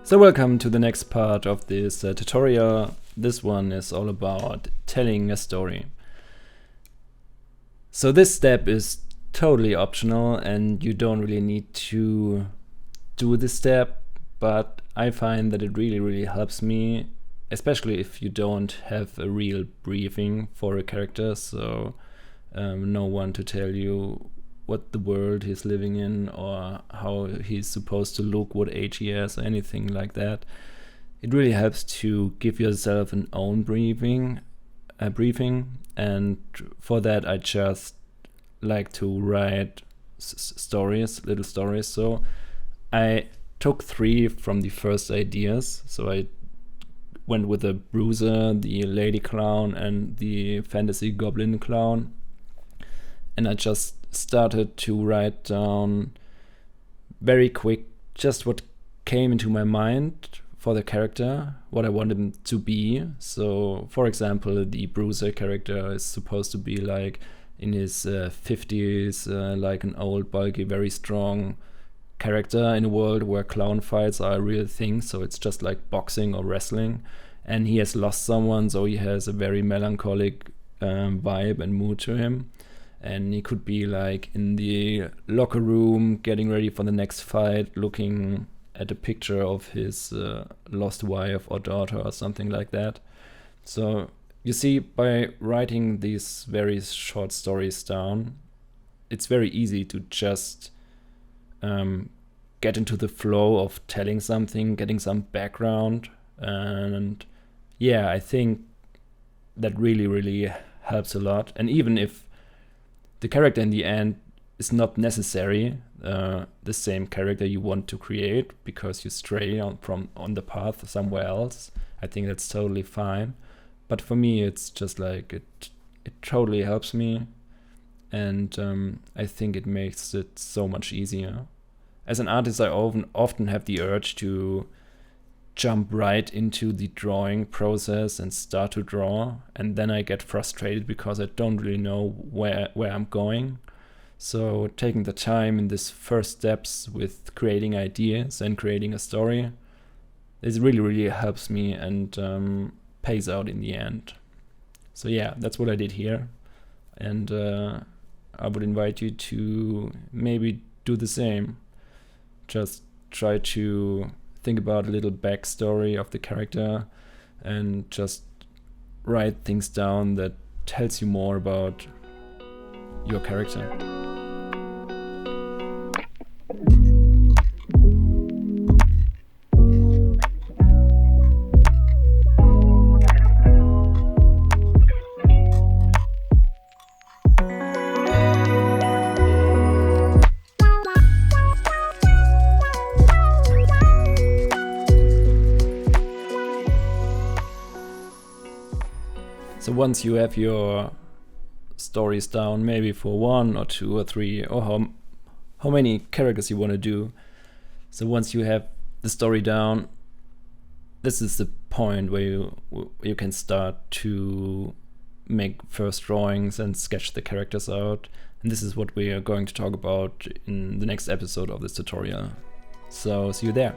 So welcome to the next part of this tutorial. This one is all about telling a story. So this step is totally optional and you don't really need to do this step, but I find that it really helps me, especially if you don't have a real briefing for a character, so no one to tell you what the world he's living in or how he's supposed to look, what age he has, or anything like that. It really helps to give yourself an own briefing, and for that I just like to write little stories. So I took 3 from the first ideas. So I went with the bruiser, the lady clown, and the fantasy goblin clown, and I just started to write down very quick just what came into my mind for the character, what I wanted him to be. So for example, the bruiser character is supposed to be like in his 50s, like an old, bulky, very strong character in a world where clown fights are a real thing, so it's just like boxing or wrestling, and he has lost someone, so he has a very melancholic vibe and mood to him. And he could be like in the locker room getting ready for the next fight, looking at a picture of his lost wife or daughter or something like that. So you see, by writing these very short stories down, it's very easy to just get into the flow of telling something, getting some background. And yeah, I think that really helps a lot. And even if the character in the end is not necessary the same character you want to create because you stray on the path somewhere else, I think that's totally fine. But for me, it's just like it totally helps me, and I think it makes it so much easier. As an artist, I often have the urge to jump right into the drawing process and start to draw, and then I get frustrated because I don't really know where I'm going. So taking the time in these first steps with creating ideas and creating a story, this really helps me and pays out in the end. So yeah, that's what I did here, and I would invite you to maybe do the same. Just try to think about a little backstory of the character and just write things down that tells you more about your character. So once you have your stories down, maybe for 1 or 2 or 3 or how many characters you want to do, so once you have the story down, this is the point where you can start to make first drawings and sketch the characters out. And this is what we are going to talk about in the next episode of this tutorial. So see you there.